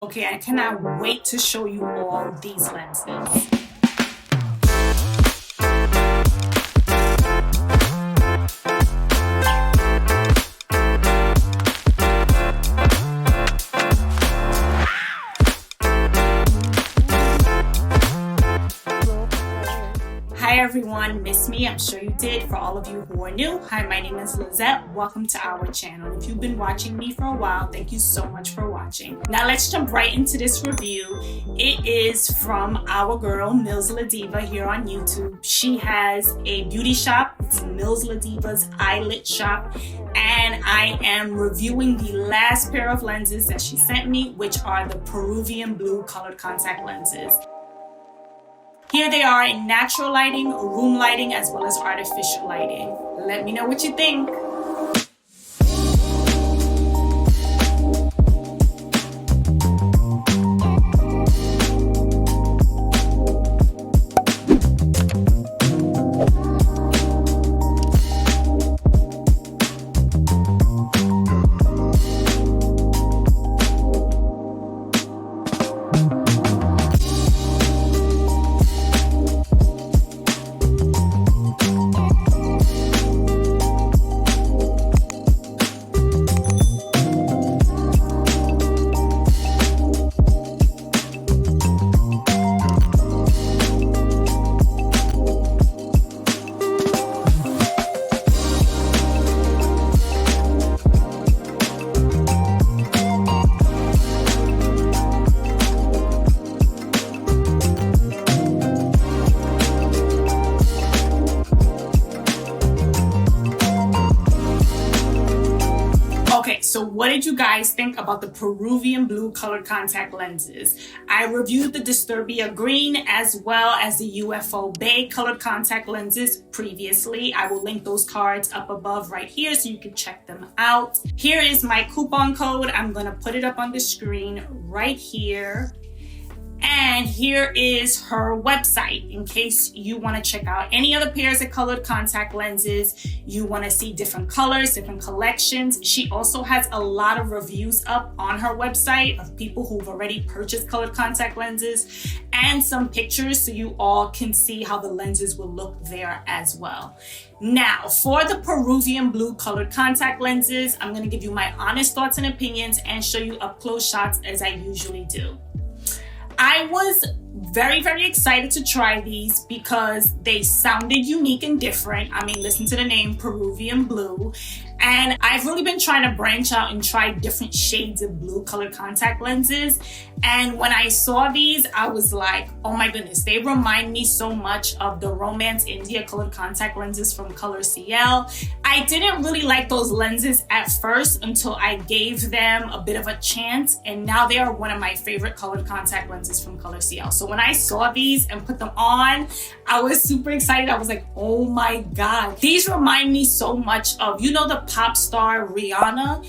Okay, I cannot wait to show you all these lenses. Hi everyone, miss me? I'm sure you did. For all of you who are new, hi, my name is Lizette. Welcome to our channel. If you've been watching me for a while, thank you so much for watching. Now let's jump right into this review. It is from our girl, Millzladiva, here on YouTube. She has a beauty shop. It's Millzladivaeyelitshop. And I am reviewing the last pair of lenses that she sent me, which are the Peruvian Blue colored contact lenses. Here they are in natural lighting, room lighting, as well as artificial lighting. Let me know what you think. Okay, so what did you guys think about the Peruvian Blue colored contact lenses? I reviewed the Disturbia Green as well as the UFO Bae colored contact lenses previously. I will link those cards up above right here so you can check them out. Here is my coupon code. I'm gonna put it up on the screen right here. And here is her website in case you want to check out any other pairs of colored contact lenses, you want to see different colors, different collections. She also has a lot of reviews up on her website of people who've already purchased colored contact lenses and some pictures so you all can see how the lenses will look there as well. Now, for the Peruvian Blue colored contact lenses, I'm going to give you my honest thoughts and opinions and show you up close shots as I usually do. I was very excited to try these because they sounded unique and different. I mean, listen to the name Peruvian Blue. And I've really been trying to branch out and try different shades of blue colored contact lenses. And when I saw these, I was like, oh my goodness, they remind me so much of the Romance India colored contact lenses from ColorCL. I didn't really like those lenses at first until I gave them a bit of a chance. And now they are one of my favorite colored contact lenses from ColorCL. So when I saw these and put them on, I was super excited. I was like, oh my God. These remind me so much of, you know, the pop star Rihanna.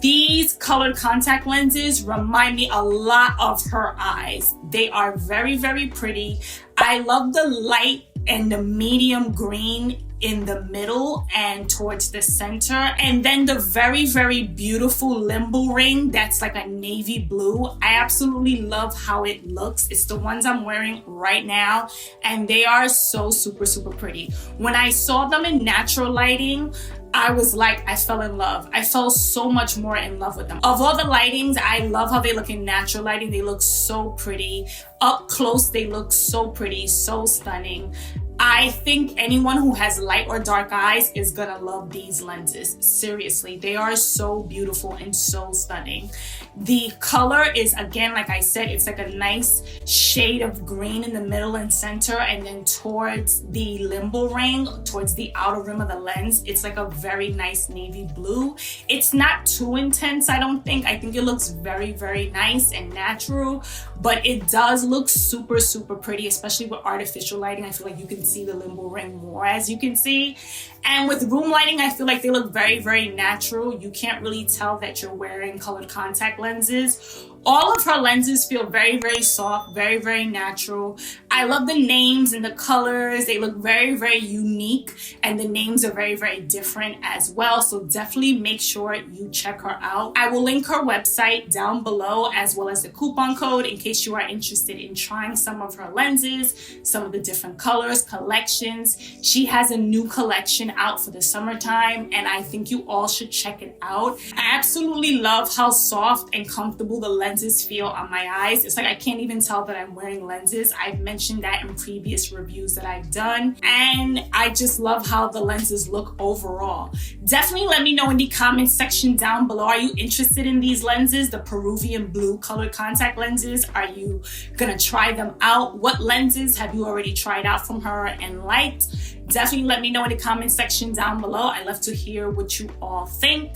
These colored contact lenses remind me a lot of her eyes. They are very pretty. I love the light and the medium green in the middle and towards the center, and then the very beautiful limbal ring that's like a navy blue. I absolutely love how it looks. It's the ones I'm wearing right now, and they are so super pretty. When I saw them in natural lighting, I was like, I fell in love. I fell so much more in love with them. Of all the lightings, I love how they look in natural lighting. They look so pretty. Up close, they look so pretty, so stunning. I think anyone who has light or dark eyes is gonna love these lenses. Seriously, they are so beautiful and so stunning. The color is, again, like I said, it's like a nice shade of green in the middle and center, and then towards the limbal ring, towards the outer rim of the lens, it's like a very nice navy blue. It's not too intense, I don't think. I think it looks very nice and natural, but it does look super pretty, especially with artificial lighting. I feel like you can see the limbal ring more, as you can see. And with room lighting, I feel like they look very natural. You can't really tell that you're wearing colored contact lenses. All of her lenses feel very soft, very natural. I love the names and the colors. They look very, very unique, and the names are very, very different as well. So definitely make sure you check her out. I will link her website down below, as well as the coupon code, in case you are interested in trying some of her lenses, some of the different colors, collections. She has a new collection out for the summertime, and I think you all should check it out. I absolutely love how soft and comfortable the lenses feel on my eyes. It's like I can't even tell that I'm wearing lenses. I've mentioned that in previous reviews that I've done, and I just love how the lenses look overall. Definitely let me know in the comments section down below. Are you interested in these lenses, the Peruvian Blue colored contact lenses? Are you gonna try them out? What lenses have you already tried out from her and liked? Definitely let me know in the comment section down below. I love to hear what you all think.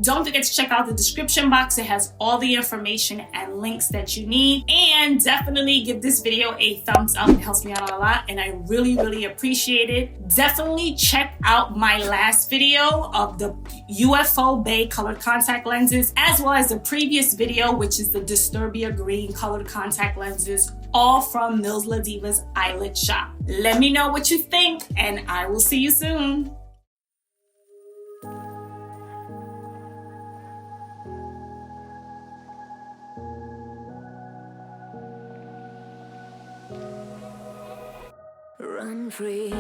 Don't forget to check out the description box. It has all the information and links that you need. And definitely give this video a thumbs up. It helps me out a lot, and I really, really appreciate it. Definitely check out my last video of the UFO Bae colored contact lenses, as well as the previous video, which is the Disturbia Green colored contact lenses, all from Millzladivaeyelitshop. Let me know what you think, and I will see you soon. Run free.